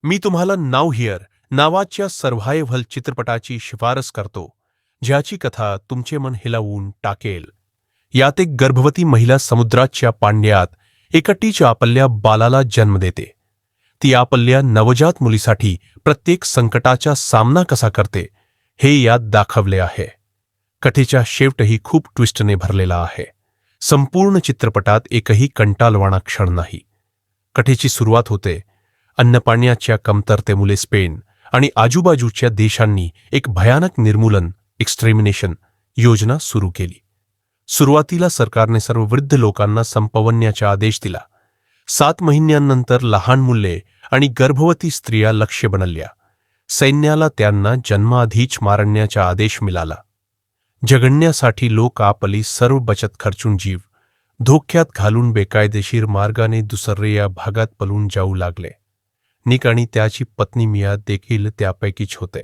मी तुम्हाला now here नावाच्या survival चित्रपटाची शिफारस करतो, ज्याची कथा तुमचे मन हिलावून टाकेल. यात एक गर्भवती महिला समुद्राच्या पाण्यात एकटीच्या आपल्या बालाला जन्म देते. ती आपल्या नवजात मुलीसाठी प्रत्येक संकटाचा सामना कसा करते, हे यात दाखवले आहे. कथेचा शेवटही खूप ट्विस्टने भरलेला आहे. संपूर्ण चित्रपटात एकही कंटाळवाणा क्षण नाही. कथेची सुरुवात होते अन्नपाण्याच्या कमतरतेमुळे स्पेन आणि आजूबाजूच्या देशांनी एक भयानक निर्मूलन एक्स्ट्रेमिनेशन योजना सुरू केली. सुरुवातीला सरकारने सर्व वृद्ध लोकांना संपवण्याचा आदेश दिला. 7 महिन्यांनंतर लहान मुले आणि गर्भवती स्त्रिया लक्ष्य बनल्या. सैन्याला त्यांना जन्माआधीच मारण्याचा आदेश मिळाला. जगण्यासाठी लोक आपली सर्व बचत खर्चून जीव धोक्यात घालून बेकायदेशीर मार्गाने दुसऱ्या भागात पळून जाऊ लागले. निक आणि त्याची पत्नी मिया देखील त्यापैकीच होते.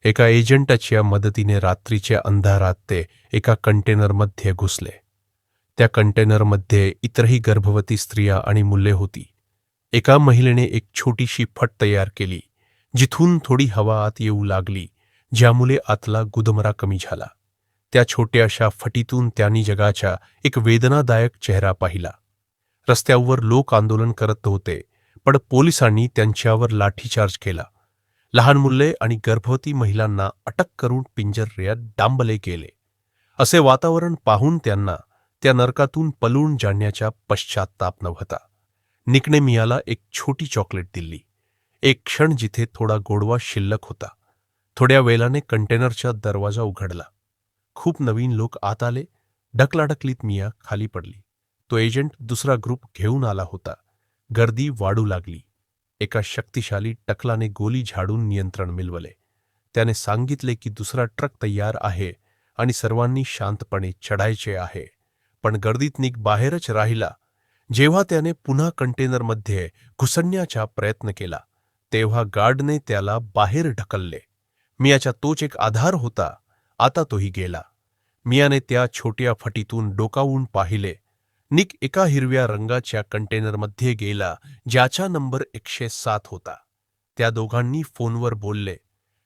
एका एजंटच्या मदतीने रात्रीच्या अंधारात ते एका कंटेनरमध्ये घुसले. त्या कंटेनरमध्ये इतरही गर्भवती स्त्रिया आणि मुले होती. एका महिलेने एक छोटीशी फट तयार केली, जिथून थोडी हवा आत येऊ लागली, ज्यामुळे आतला गुदमरा कमी झाला. त्या छोट्याशा फटीतून त्यांनी जगाचा एक वेदनादायक चेहरा पाहिला. रस्त्यावर लोक आंदोलन करत होते, पण पोलिसांनी त्यांच्यावर लाठीचार्ज केला. लहान मुले आणि गर्भवती महिलांना अटक करून पिंजऱ्यात डांबले गेले. असे वातावरण पाहून त्यांना त्या नरकातून पळून जाण्याचा पश्चात्ताप नव्हता. निकने मियाला एक छोटी चॉकलेट दिली. एक क्षण जिथे थोडा गोडवा शिल्लक होता. थोड्या वेळाने कंटेनरचा दरवाजा उघडला. खूप नवीन लोक आत आले. ढकलाढकलीत मिया खाली पडली. तो एजंट दुसरा ग्रुप घेऊन आला होता. गर्दी वाढू लागली. एका शक्तिशाली टकलाने गोली झाडून नियंत्रण मिळवले. त्याने सांगितले की दुसरा ट्रक तयार आहे आणि सर्वांनी शांतपणे चढायचे आहे. पण गर्दीत निक बाहेरच राहिला. जेव्हा त्याने पुन्हा कंटेनरमध्ये घुसण्याचा प्रयत्न केला, तेव्हा गार्डने त्याला बाहेर ढकलले. मियाचा तोच एक आधार होता. आता तोही गेला. मियाने त्या छोट्या फटीतून डोकावून पाहिले. निक एका हिरव्या रंगाच्या कंटेनरमध्ये गेला, ज्याचा नंबर 107 होता. त्या दोघांनी फोनवर बोलले.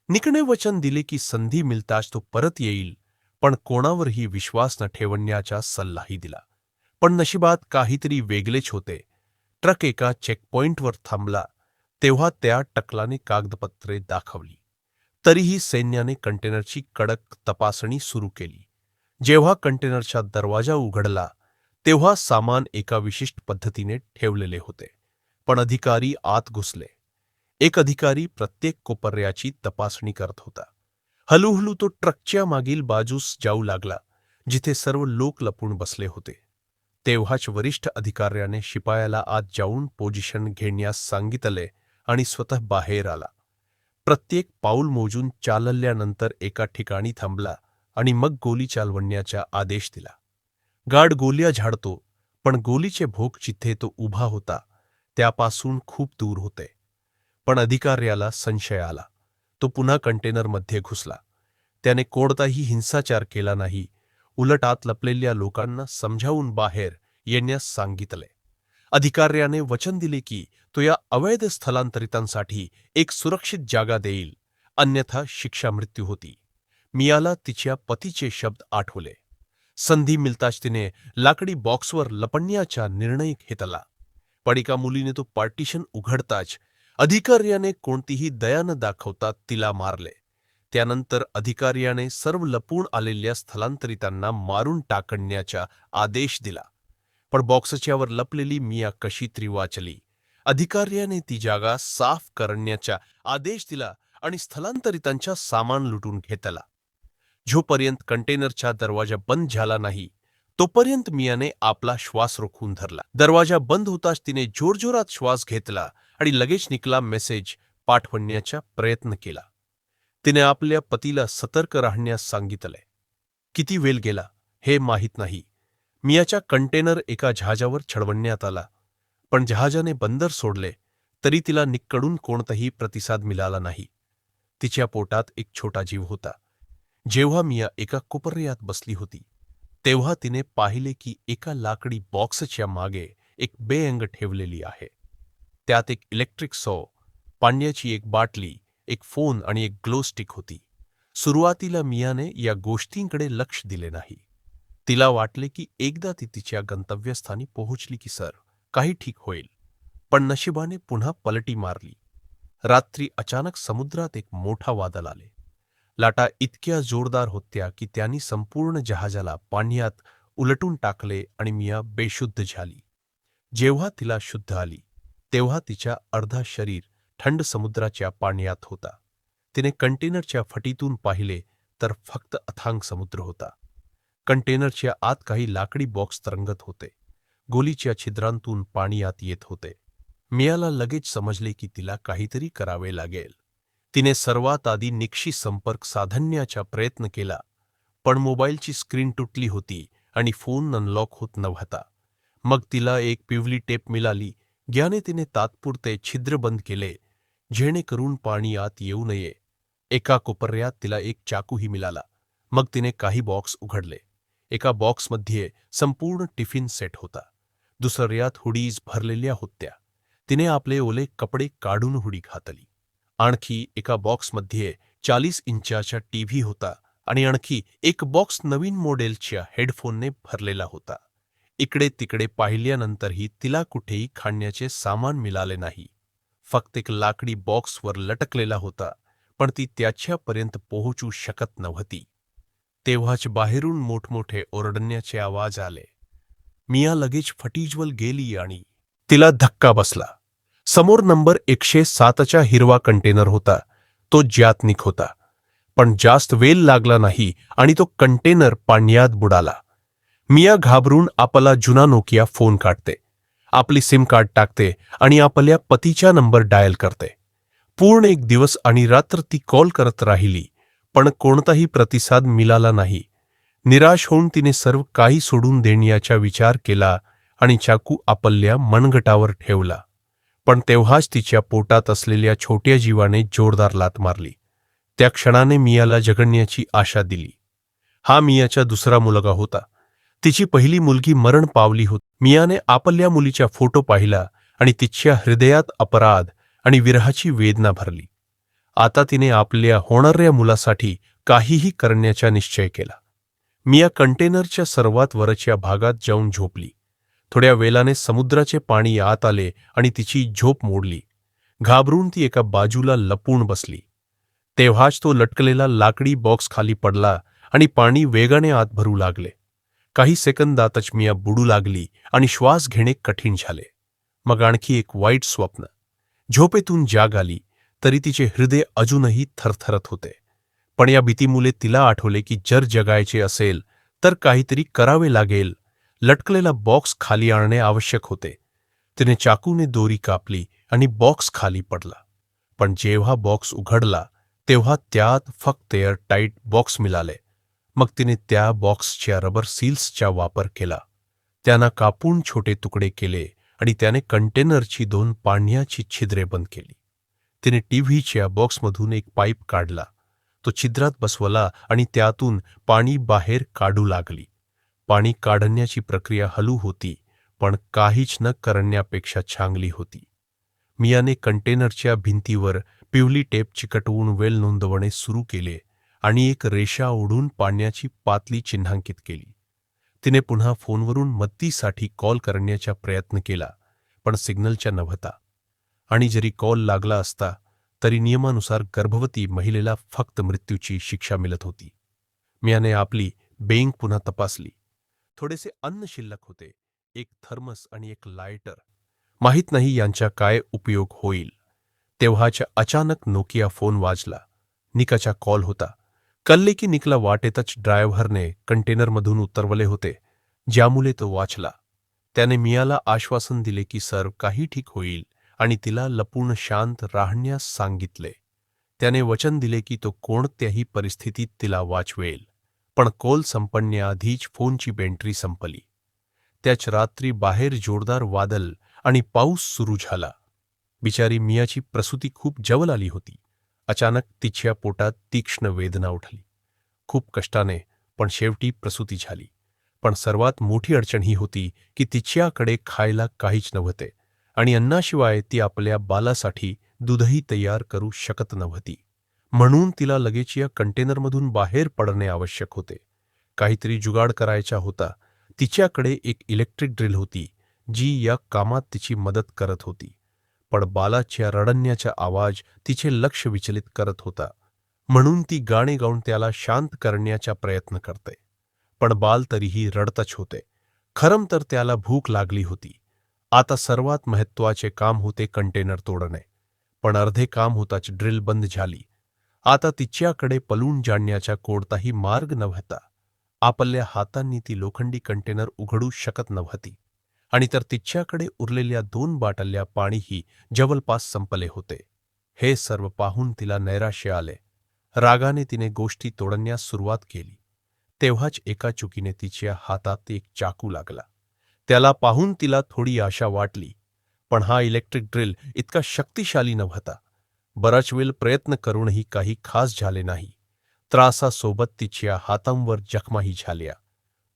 निकने वचन दिले की संधी मिळताच तो परत येईल, पण कोणावरही विश्वास न ठेवण्याचा सल्लाही दिला. पण नशिबात काहीतरी वेगळेच होते. ट्रक एका चेकपॉइंटवर थांबला. तेव्हा त्या टकलाने कागदपत्रे दाखवली. तरीही सैन्याने कंटेनरची कडक तपासणी सुरू केली. जेव्हा कंटेनरचा दरवाजा उघडला, तेव्हा सामान एका विशिष्ट पद्धतीने ठेवलेले होते. पण अधिकारी आत घुसले. एक अधिकारी प्रत्येक कोपऱ्याची तपासणी करत होता. हळूहळू तो ट्रकच्या मागील बाजूस जाऊ लागला, जिथे सर्व लोक लपून बसले होते. तेव्हाच वरिष्ठ अधिकाऱ्याने शिपायाला आत जाऊन पोझिशन घेण्यास सांगितले आणि स्वतः बाहेर आला. प्रत्येक पाऊल मोजून चालल्यानंतर एका ठिकाणी थांबला आणि मग गोली चालवण्याचा आदेश दिला. गार्ड गोल्या झाडतो, पण गोलीचे भोक जिथे तो उभा होता त्यापासून खूप दूर होते. पण अधिकाऱ्याला संशय आला. तो पुन्हा कंटेनरमध्ये घुसला. त्याने कोणताही हिंसाचार केला नाही. उलट आत लपलेल्या लोकांना समजावून बाहेर येण्यास सांगितले. अधिकाऱ्याने वचन दिले की तो या अवैध स्थलांतरितांसाठी एक सुरक्षित जागा देईल, अन्यथा शिक्षा मृत्यू होती. मियाला तिच्या पतीचे शब्द आठवले. संधी मिळताच तिने लाकडी बॉक्सवर लपण्याचा निर्णय घेतला. पण एका मुलीने तो पार्टिशन उघडताच अधिकाऱ्याने कोणतीही दया न दाखवता तिला मारले. त्यानंतर अधिकाऱ्याने सर्व लपून आलेल्या स्थलांतरितांना मारून टाकण्याचा आदेश दिला. पण बॉक्सच्यावर लपलेली मिया कशी तरी वाचली. अधिकाऱ्याने ती जागा साफ करण्याचा आदेश दिला आणि स्थलांतरितांचा सामान लुटून घेतला. जोपर्यंत कंटेनरचा दरवाजा बंद झाला नाही, तोपर्यंत मियाने आपला श्वास रोखून धरला. दरवाजा बंद होताच तिने जोरजोरात श्वास घेतला आणि लगेच निकला मेसेज पाठवण्याचा प्रयत्न केला. तिने आपल्या पतीला सतर्क राहण्यास सांगितले. किती वेळ गेला हे माहीत नाही. मियाचा कंटेनर एका जहाजावर चढवण्यात आला, पण जहाजाने बंदर सोडले तरी तिला निककडून कोणताही प्रतिसाद मिळाला नाही. तिच्या पोटात एक छोटा जीव होता. जेव्हा मिया एका कोपऱ्यात बसली होती, तेव्हा तिने पाहिले की एका लाकडी बॉक्सच्या मागे एक बेअंग ठेवलेली आहे. त्यात एक इलेक्ट्रिक सॉ, पाण्याची एक बाटली, एक फोन आणि एक ग्लो स्टिक होती. सुरुवातीला मियाने या गोष्टींकडे लक्ष दिले नाही. तिला वाटले की एकदा ती तिच्या गंतव्यस्थानी पोहोचली की काही ठीक होईल. पण नशिबाने पुन्हा पलटी मारली. रात्री अचानक समुद्रात एक मोठा वादळ आले. लाटा इतक्या जोरदार होत्या की त्यांनी संपूर्ण जहाजाला पाण्यात उलटून टाकले आणि मिया बेशुद्ध झाली. जेव्हा तिला शुद्ध आली तेव्हा तिच्या अर्धा शरीर थंड समुद्राच्या पाण्यात होता. तिने कंटेनरच्या फटीतून पाहिले तर फक्त अथांग समुद्र होता. कंटेनरच्या आत काही लाकडी बॉक्स तरंगत होते. गोलीच्या छिद्रांतून पाणी आत येत होते. मियाला लगेच समजले की तिला काहीतरी करावे लागेल. तिने सर्वात आधी निकशी संपर्क साधण्याचा प्रयत्न केला, पण मोबाईलची स्क्रीन तुटली होती आणि फोन अनलॉक होत नव्हता. मग तिला एक पिवळी टेप मिळाली, ज्याने तिने तात्पुरते छिद्र बंद केले, जेणेकरून पाणी आत येऊ नये. एका कोपऱ्यात तिला एक चाकूही मिळाला. मग तिने काही बॉक्स उघडले. एका बॉक्समध्ये संपूर्ण टिफिन सेट होता. दुसऱ्यात हुडीज भरलेल्या होत्या. तिने आपले ओले कपडे काढून हुडी घातली. आणखी एका बॉक्समध्ये 40 इंचाचा टीव्ही होता आणि आणखी एक बॉक्स नवीन मॉडेलच्या हेडफोनने भरलेला होता. इकडे तिकडे पाहिल्यानंतरही तिला कुठेही खाण्याचे सामान मिळाले नाही. फक्त एक लाकडी बॉक्सवर लटकलेला होता, पण ती त्याच्यापर्यंत पोहोचू शकत नव्हती. तेव्हाच बाहेरून मोठमोठे ओरडण्याचे आवाज आले. मिया लगेच फटीजवळ गेली आणि तिला धक्का बसला. समोर नंबर 107चा हिरवा कंटेनर होता. तो ज्यातनिक होता. पण जास्त वेळ लागला नाही आणि तो कंटेनर पाण्यात बुडाला. मिया घाबरून आपला जुना नोकिया फोन काढते, आपली सिम कार्ड टाकते आणि आपल्या पतीचा नंबर डायल करते. पूर्ण एक दिवस आणि रात्र ती कॉल करत राहिली, पण कोणताही प्रतिसाद मिळाला नाही. निराश होऊन तिने सर्व काही सोडून देण्याचा विचार केला आणि चाकू आपल्या मनगटावर ठेवला. पण तेव्हाच तिच्या पोटात असलेल्या छोट्या जीवाने जोरदार लात मारली. त्या क्षणाने मियाला जगण्याची आशा दिली. हा मियाचा दुसरा मुलगा होता. तिची पहिली मुलगी मरण पावली होती. मियाने आपल्या मुलीचा फोटो पाहिला आणि तिच्या हृदयात अपराध आणि विरहाची वेदना भरली. आता तिने आपल्या होणाऱ्या मुलासाठी काहीही करण्याचा निश्चय केला. मिया कंटेनरच्या सर्वात वरच्या भागात जाऊन झोपली. थोड्या वेळाने समुद्राचे पाणी आत आले आणि तिची झोप मोडली. घाबरून ती एका बाजूला लपून बसली. तेव्हाच तो लटकलेला लाकडी बॉक्स खाली पडला आणि पाणी वेगाने आत भरू लागले. काही सेकंदातच मिया बुडू लागली आणि श्वास घेणे कठीण झाले. मग आणखी एक वाईट स्वप्न. झोपेतून जाग आली तरी तिचे हृदय अजूनही थरथरत होते. पण या भीतीमुळे तिला आठवले की जर जगायचे असेल तर काहीतरी करावे लागेल. लटकलेला बॉक्स खाली आणणे आवश्यक होते. तिने चाकूने दोरी कापली आणि बॉक्स खाली पडला. पण जेव्हा बॉक्स उघडला तेव्हा त्यात फक्त एअर टाईट बॉक्स मिळाले. मग तिने त्या बॉक्सच्या रबर सील्सचा वापर केला. त्यांना कापून छोटे तुकडे केले आणि त्याने कंटेनरची 2 पाण्याची छिद्रे बंद केली. तिने टीव्हीच्या बॉक्समधून एक पाईप काढला. तो छिद्रात बसवला आणि त्यातून पाणी बाहेर काढू लागली. पाणी काढण्याची प्रक्रिया हलू होती, पण काहीच न करण्यापेक्षा चांगली होती. मियाने कंटेनरच्या भिंतीवर पिवळी टेप चिकटवून वेळ नोंदवणे सुरू केले आणि एक रेषा ओढून पाण्याची पातळी चिन्हांकित केली. तिने पुन्हा फोनवरून मदतीसाठी कॉल करण्याचा प्रयत्न केला, पण सिग्नलचा नव्हता. आणि जरी कॉल लागला असता तरी नियमानुसार गर्भवती महिलेला फक्त मृत्यूची शिक्षा मिळत होती. मियाने आपली बँक पुन्हा तपासली. थोडेसे अन्न शिल्लक होते, एक थर्मस आणि एक लायटर. माहीत नाही यांचा काय उपयोग होईल. तेव्हाच अचानक नोकिया फोन वाजला. निकाचा कॉल होता. कळले की निकला वाटेतच ड्रायव्हरने कंटेनरमधून उतरवले होते, ज्यामुळे तो वाचला. त्याने मियाला आश्वासन दिले की सर्व काही ठीक होईल आणि तिला लपून शांत राहण्यास सांगितले. त्याने वचन दिले की तो कोणत्याही परिस्थितीत तिला वाचवेल. पण कॉल संपण्याआधीच फोनची बॅटरी संपली. त्याच रात्री बाहेर जोरदार वादळ आणि पाऊस सुरू झाला. बिचारी मियाची प्रसूती खूप जवळ आली होती. अचानक तिच्या पोटात तीक्ष्ण वेदना उठली. खूप कष्टाने पण शेवटी प्रसूती झाली. पण सर्वात मोठी अडचण ही होती की तिच्याकडे खायला काहीच नव्हते आणि अन्नाशिवाय ती आपल्या बालासाठी दूधही तयार करू शकत नव्हती. म्हणून तिला लगेच या कंटेनरमधून बाहेर पडणे आवश्यक होते. काहीतरी जुगाड करायचा होता. तिच्याकडे एक इलेक्ट्रिक ड्रिल होती, जी या कामात तिची मदत करत होती. पण बालाच्या रडण्याचा आवाज तिचे लक्ष विचलित करत होता. म्हणून ती गाणे गाऊन त्याला शांत करण्याचा प्रयत्न करते. पण बाल तरीही रडतच होते. खरं तर त्याला भूक लागली होती. आता सर्वात महत्त्वाचे काम होते कंटेनर तोडणे. पण अर्धे काम होताच ड्रिल बंद झाली. आता तिच्याकडे पळून जाण्याचा कोणताही मार्ग नव्हता. आपल्या हातांनी ती लोखंडी कंटेनर उघडू शकत नव्हती. आणि तर तिच्याकडे उरलेल्या 2 बाटल्या पाणीही जवळपास संपले होते. हे सर्व पाहून तिला नैराश्य आले. रागाने तिने गोष्टी तोडण्यास सुरुवात केली. तेव्हाच एका चुकीने तिच्या हातात एक चाकू लागला. त्याला पाहून तिला थोडी आशा वाटली. पण हा इलेक्ट्रिक ड्रिल इतका शक्तिशाली नव्हता. बराच वेळ प्रयत्न करूनही काही खास झाले नाही. त्रासासोबत तिच्या हातांवर जखमाही झाल्या.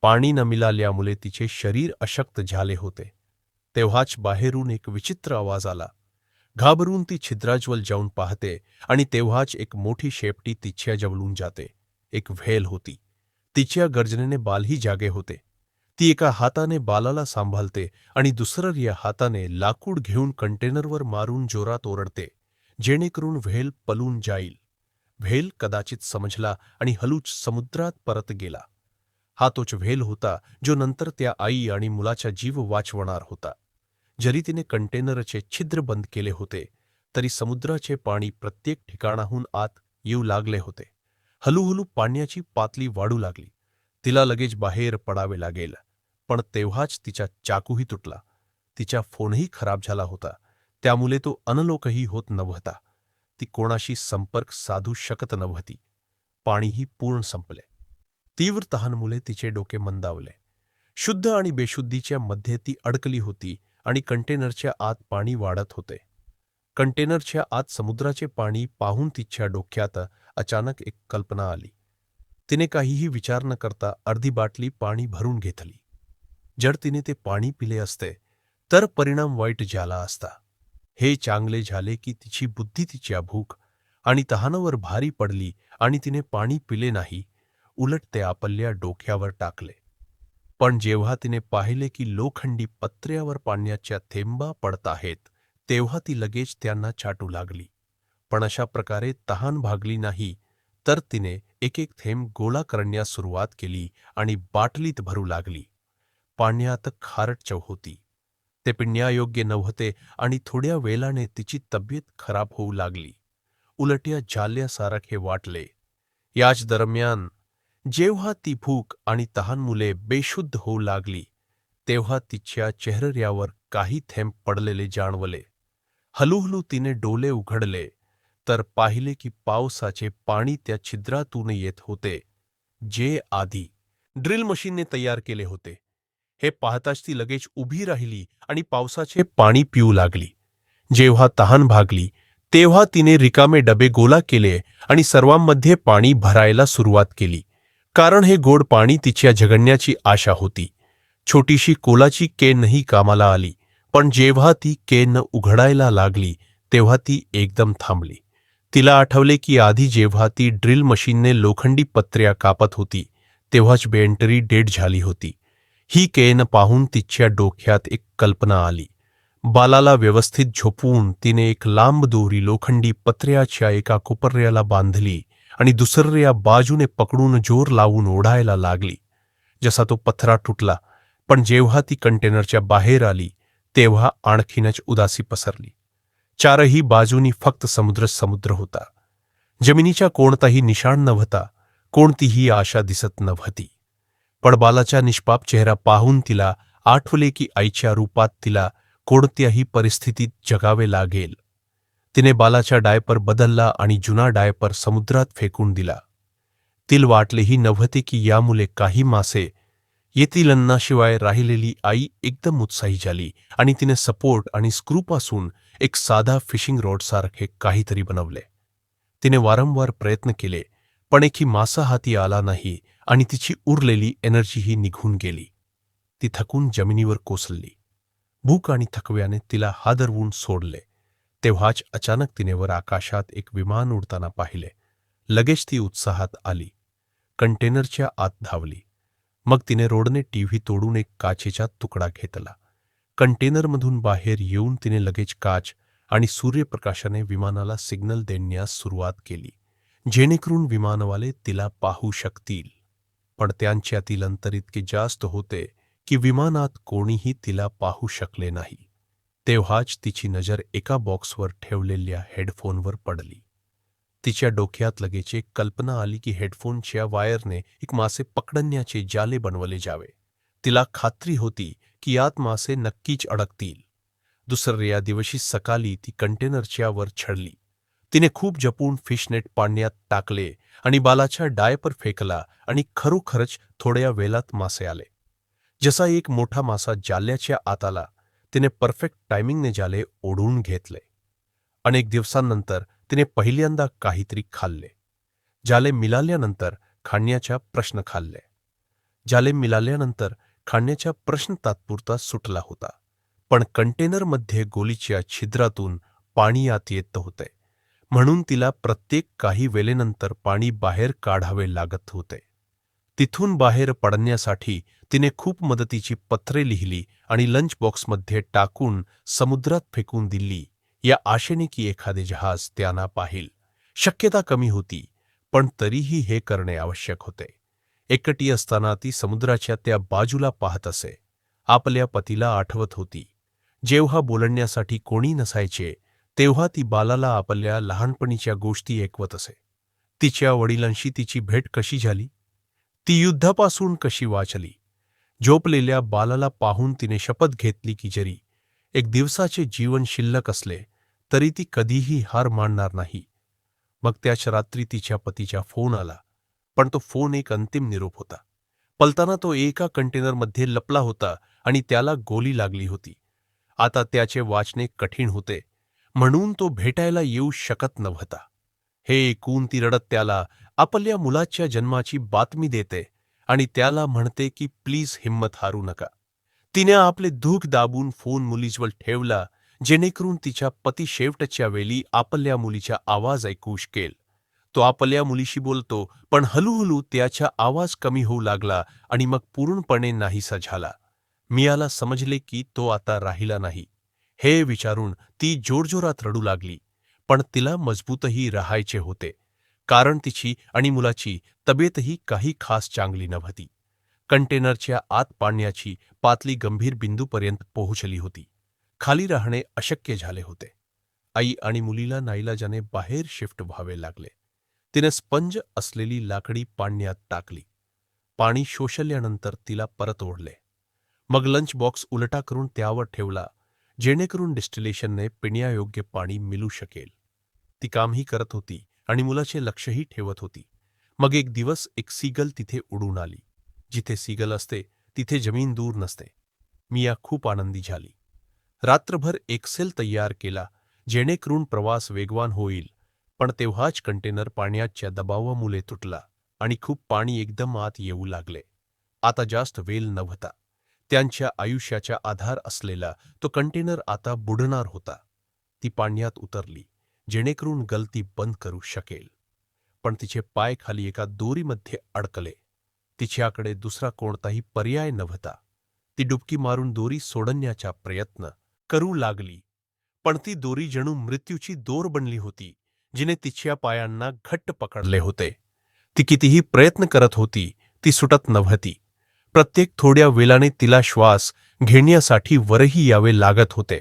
पाणी न मिळाल्यामुळे तिचे शरीर अशक्त झाले होते. तेव्हाच बाहेरून एक विचित्र आवाज आला. घाबरून ती छिद्राजवळ जाऊन पाहते आणि तेव्हाच एक मोठी शेपटी तिच्या जवळून जाते. एक व्हेल होती. तिच्या गर्जनेने बालही जागे होते. ती एका हाताने बालाला सांभाळते आणि दुसऱ्या हाताने लाकूड घेऊन कंटेनरवर मारून जोरात ओरडते, जेणेकरून व्हेल पळून जाईल. व्हेल कदाचित समजला आणि हळूच समुद्रात परत गेला. हा तोच व्हेल होता जो नंतर त्या आई आणि मुलाचा जीव वाचवणार होता. जरी तिने कंटेनरचे छिद्र बंद केले होते, तरी समुद्राचे पाणी प्रत्येक ठिकाणाहून आत येऊ लागले होते. हळूहळू पाण्याची पातळी वाढू लागली. तिला लगेच बाहेर पडावे लागेल. पण तेव्हाच तिचा चाकूही तुटला. तिचा फोनही खराब झाला होता, त्यामुळे तो अनलोकही होत नव्हता. ती कोणाशी संपर्क साधू शकत नव्हती. पाणीही पूर्ण संपले. तीव्र तहानमुळे तिचे डोके मंदावले. शुद्ध आणि बेशुद्धीच्या मध्ये ती अडकली होती आणि कंटेनरच्या आत पाणी वाढत होते. कंटेनरच्या आत समुद्राचे पाणी पाहून तिच्या डोक्यात अचानक एक कल्पना आली. तिने काहीही विचार न करता अर्धी बाटली पाणी भरून घेतली. जर तिने ते पाणी पिले असते तर परिणाम वाईट झाला असता. हे चांगले झाले की तिची बुद्धी तिच्या भूक आणि तहानावर भारी पडली आणि तिने पाणी पिले नाही, उलट ते आपल्या डोक्यावर टाकले. पण जेव्हा तिने पाहिले की लोखंडी पत्र्यावर पाण्याच्या थेंबा पडत आहेत, तेव्हा ती लगेच त्यांना छाटू लागली. पण अशा प्रकारे तहान भागली नाही, तर तिने एक एक थेंब गोळा करण्यास सुरुवात केली आणि बाटलीत भरू लागली. पाण्यात खारट चव होती. ते पिण्यायोग्य नव्हते आणि थोड्या वेळाने तिची तब्येत खराब होऊ लागली. उलट्या झाल्यासारखे वाटले. याच दरम्यान जेव्हा ती भूक आणि तहानमुळे बेशुद्ध होऊ लागली, तेव्हा तिच्या चेहऱ्यावर काही थेंब पडलेले जाणवले. हळूहळू तिने डोळे उघडले तर पाहिले की पावसाचे पाणी त्या छिद्रातून येत होते, जे आधी ड्रिल मशीनने तयार केले होते. हे पाहताच ती लगेच उभी राहिली आणि पावसाचे पाणी पिऊ लागली. जेव्हा तहान भागली, तेव्हा तिने रिकामे डबे गोळा केले आणि सर्वांमध्ये पाणी भरायला सुरुवात केली. कारण हे गोड पाणी तिच्या जगण्याची आशा होती. छोटीशी कोलाची केनही कामाला आली. पण जेव्हा ती केन उघडायला लागली, तेव्हा ती एकदम थांबली. तिला आठवले की आधी जेव्हा ती ड्रिल मशीनने लोखंडी पत्र्या कापत होती, तेव्हाच बॅटरी डेड झाली होती. ही केन पाहून तिच्या डोक्यात एक कल्पना आली. बालाला व्यवस्थित झोपवून तिने एक लांब दोरी लोखंडी पत्र्याच्या एका कोपऱ्याला बांधली आणि दुसऱ्या बाजूने पकडून जोर लावून ओढायला लागली. जसा तो पत्रा तुटला, पण जेव्हा ती कंटेनरच्या बाहेर आली, तेव्हा आणखीनच उदासी पसरली. चारही बाजूनी फक्त समुद्र होता. जमिनीचा कोणताही निशाण नव्हता, कोणतीही आशा दिसत नव्हती. पण बालाचा निष्पाप चेहरा पाहून तिला आठवले की आईच्या रूपात तिला कोणत्याही परिस्थितीत जगावे लागेल. तिने बालाचा डायपर बदलला आणि जुना डायपर समुद्रात फेकून दिला. तिला वाटलेही नव्हते की यामुळे काही मासे येतील. अन्नाशिवाय राहिलेली आई एकदम उत्साही झाली आणि तिने सपोर्ट आणि स्क्रूपासून एक साधा फिशिंग रॉडसारखे काहीतरी बनवले. तिने वारंवार प्रयत्न केले, पण एकही मासा हाती आला नाही आणि तिची उरलेली एनर्जीही निघून गेली. ती थकून जमिनीवर कोसळली. भूक आणि थकव्याने तिला हादरवून सोडले. तेव्हाच अचानक तिने वर आकाशात एक विमान उडताना पाहिले. लगेच ती उत्साहात आली. कंटेनरच्या आत धावली. मग तिने रोडने टीव्ही तोडून एक काचेचा तुकडा घेतला. कंटेनरमधून बाहेर येऊन तिने लगेच काच आणि सूर्यप्रकाशाने विमानाला सिग्नल देण्यास सुरुवात केली, जेणेकरून विमानवाले तिला पाहू शकतील. पण त्यांच्यातील अंतर इतके जास्त होते की विमानात कोणीही तिला पाहू शकले नाही. तेव्हाच तिची नजर एका बॉक्सवर ठेवलेल्या हेडफोनवर पडली. तिच्या डोक्यात लगेच एक कल्पना आली की हेडफोनच्या वायरने एक मासे पकडण्याचे जाले बनवले जावे. तिला खात्री होती की यात मासे नक्कीच अडकतील. दुसऱ्या दिवशी सकाळी ती कंटेनरच्या वर चढली. तिने खूप जपून फिशनेट पाण्यात टाकले आणि बालाचा डायपर फेकला आणि खरोखरच थोड्या वेळात मासे आले. जसा एक मोठा मासा जाल्याच्या आत आला, तिने परफेक्ट टायमिंगने जाले ओढून घेतले. अनेक दिवसांनंतर तिने पहिल्यांदा काहीतरी खाल्ले. जाले मिळाल्यानंतर खाण्याचा प्रश्न खाल्ले. जाले मिळाल्यानंतर खाण्याचा प्रश्न तात्पुरता सुटला होता. पण कंटेनरमध्ये गोलीच्या छिद्रातून पाणी आत येत होते, म्हणून तिला प्रत्येक काही वेळेनंतर पाणी बाहेर काढावे लागत होते. तिथून बाहेर पडण्यासाठी तिने खूप मदतीची पत्रे लिहिली आणि लंच बॉक्समध्ये टाकून समुद्रात फेकून दिली, या आशेने की एखादे जहाज त्यांना पाहिल. शक्यता कमी होती, पण तरीही हे करणे आवश्यक होते. एकटी असताना ती समुद्राच्या त्या बाजूला पाहत असे. आपल्या पतीला आठवत होती. जेव्हा बोलण्यासाठी कोणी नसायचे तेव्हा ती बालाला आपल्या लहानपणीच्या गोष्टी ऐकवत असे. तिच्या वडिलांशी तिची भेट कशी झाली, ती युद्धापासून कशी वाचली. झोपलेल्या बालाला पाहून तिने शपथ घेतली की जरी एक दिवसाचे जीवन शिल्लक असले तरी ती कधीही हार मानणार नाही. मग त्याच रात्री तिच्या पतीचा फोन आला, पण तो फोन एक अंतिम निरोप होता. पलताना तो एका कंटेनरमध्ये लपला होता आणि त्याला गोली लागली होती. आता त्याचे वाचणे कठीण होते, म्हणून तो भेटायला येऊ शकत नव्हता. हे ऐकून ती रडत त्याला आपल्या मुलाच्या जन्माची बातमी देते आणि त्याला म्हणते की प्लीज हिम्मत हारू नका. तिने आपले दुःख दाबून फोन मुलीजवळ ठेवला, जेणेकरून तिच्या पती शेवटच्या वेळी आपल्या मुलीचा आवाज ऐकू शकेल. तो आपल्या मुलीशी बोलतो, पण हळूहळू त्याचा आवाज कमी होऊ लागला आणि मग पूर्णपणे नाहीसा झाला. मियाला समजले की तो आता राहिला नाही. हे विचारून ती जोरजोरात रडू लागली. पण तिला मजबूतही राहायचे होते, कारण तिची आणि मुलाची तब्येतही काही खास चांगली नव्हती. कंटेनरच्या आत पाण्याची पातळी गंभीर बिंदूपर्यंत पोहोचली होती. खाली राहणे अशक्य झाले होते. आई आणि मुलीला नाईलाजाने बाहेर शिफ्ट व्हावे लागले. तिने स्पंज असलेली लाकडी पाण्यात टाकली. पाणी शोषल्यानंतर तिला परत ओढले. मग लंच बॉक्स उलटा करून त्यावर ठेवला, जेणेकरून डिस्टिलेशनने पिण्यायोग्य पाणी मिळू शकेल. ती कामही करत होती आणि मुलाचे लक्षही ठेवत होती. मग एक दिवस एक सीगल तिथे उडून आली. जिथे सीगल असते तिथे जमीन दूर नसते. मिया खूप आनंदी झाली. रात्रभर एक सेल तयार केला, जेणेकरून प्रवास वेगवान होईल. पण तेव्हाच कंटेनर पाण्याच्या दबावामुळे तुटला आणि खूप पाणी एकदम आत येऊ लागले. आता जास्त वेळ नव्हता. त्यांच्या आयुष्याचा आधार असलेला तो कंटेनर आता बुडणार होता. ती पाण्यात उतरली, जेणेकरून गलती बंद करू शकेल. पण तिचे पाय खाली एका दोरीमध्ये अडकले. तिच्याकडे दुसरा कोणताही पर्याय नव्हता. ती डुबकी मारून दोरी सोडण्याचा प्रयत्न करू लागली, पण ती दोरी जणू मृत्यूची दोर बनली होती, जिने तिच्या पायांना घट्ट पकडले होते. ती कितीही प्रयत्न करत होती, ती सुटत नव्हती. प्रत्येक थोड्या वेळाने तिला श्वास घेण्यासाठी वरही यावे लागत होते.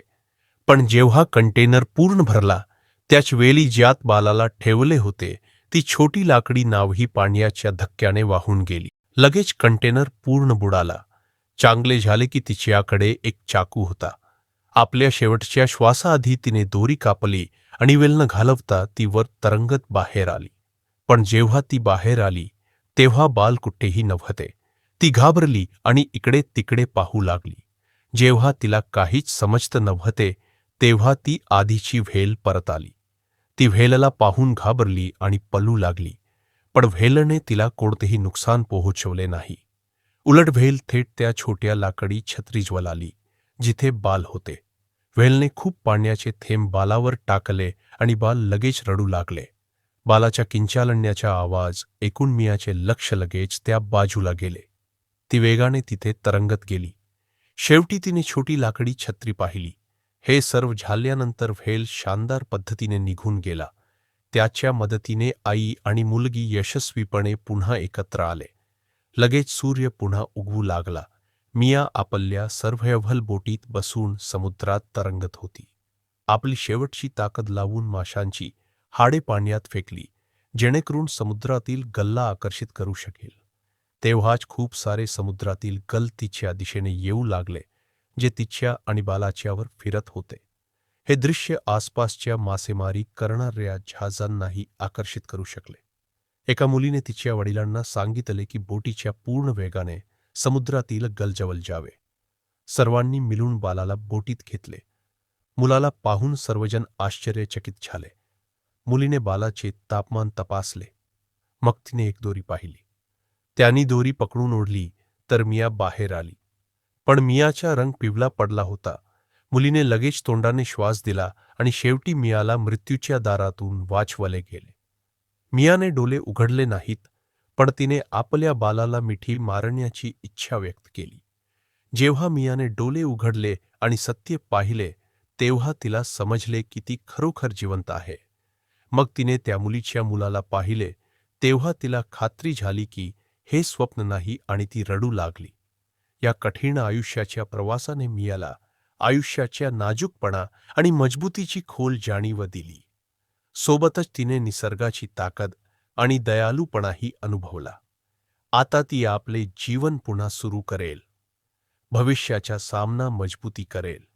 पण जेव्हा कंटेनर पूर्ण भरला, त्याच वेळी ज्यात बालाला ठेवले होते ती छोटी लाकडी नावही पाण्याच्या धक्क्याने वाहून गेली. लगेच कंटेनर पूर्ण बुडाला. चांगले झाले की तिच्याकडे एक चाकू होता. आपल्या शेवटच्या श्वासाआधी तिने दोरी कापली आणि वेल न घालवता ती वर तरंगत बाहेर आली. पण जेव्हा ती बाहेर आली तेव्हा बाल कुठेही नव्हते. ती घाबरली आणि इकडे तिकडे पाहू लागली. जेव्हा तिला काहीच समजत नव्हते तेव्हा ती आधीची व्हेल परत आली. ती व्हेलला पाहून घाबरली आणि पळू लागली. पण व्हेलने तिला कोणतेही नुकसान पोहोचवले नाही. उलट व्हेल थेट त्या छोट्या लाकडी छत्रीजवळ आली, जिथे बाल होते. व्हेलने खूप पाण्याचे थेंब बालावर टाकले आणि बाल लगेच रडू लागले. बालाच्या किंचाळण्याचा आवाज ऐकून मियाचे लक्ष लगेच त्या बाजूला गेले. ती वेगाने तिथे तरंगत गेली. शेवटी तिने छोटी लाकडी छत्री पाहिली. हे सर्व झाल्यानंतर व्हेल शानदार पद्धतीने निघून गेला. त्याच्या मदतीने आई आणि मुलगी यशस्वीपणे पुन्हा एकत्र आले. लगेच सूर्य पुन्हा उगवू लागला. मिया आपल्या सर्व्हायव्हल बोटीत बसून समुद्रात तरंगत होती. आपली शेवटची ताकद लावून माशांची हाडे पाण्यात फेकली, जेणेकरून समुद्रातील गल्ला आकर्षित करू शकेल. तेव्हाच खूप सारे समुद्रातील गल तिच्या दिशेने येऊ लागले, जे तिच्या आणि बालाच्यावर फिरत होते. हे दृश्य आसपासच्या मासेमारी करणाऱ्या जहाजांनाही आकर्षित करू शकले. एका मुलीने तिच्या वडिलांना सांगितले की बोटीच्या पूर्ण वेगाने समुद्रातील गलजवळ जावे. सर्वांनी मिळून बालाला बोटीत घेतले. मुलाला पाहून सर्वजण आश्चर्यचकित झाले. मुलीने बालाचे तापमान तपासले. मग तिने एक दोरी पाहिली. त्यांनी दोरी पकडून ओढली तर मिया बाहेर आली. पण मियाचा रंग पिवळा पडला होता. मुलीने लगेच तोंडाने श्वास दिला आणि शेवटी मियाला मृत्यूच्या दारातून वाचवले गेले. मियाने डोळे उघडले नाहीत, पण तिने आपल्या बालाला मिठी मारण्याची इच्छा व्यक्त केली. जेव्हा मियाने डोळे उघडले आणि सत्य पाहिले, तेव्हा तिला समजले की ती खरोखर जिवंत आहे. मग तिने त्या मुलीच्या मुलाला पाहिले, तेव्हा तिला खात्री झाली की हे स्वप्न नाही आणि ती रडू लागली. या कठीण आयुष्याच्या प्रवासाने मियाला आयुष्याच्या नाजूकपणा आणि मजबूतीची खोल जाणीव दिली. सोबतच तिने निसर्गाची ताकद आणि दयाळूपणाही अनुभवला. आता ती आपले जीवन पुन्हा सुरू करेल, भविष्याचा सामना मजबूती करेल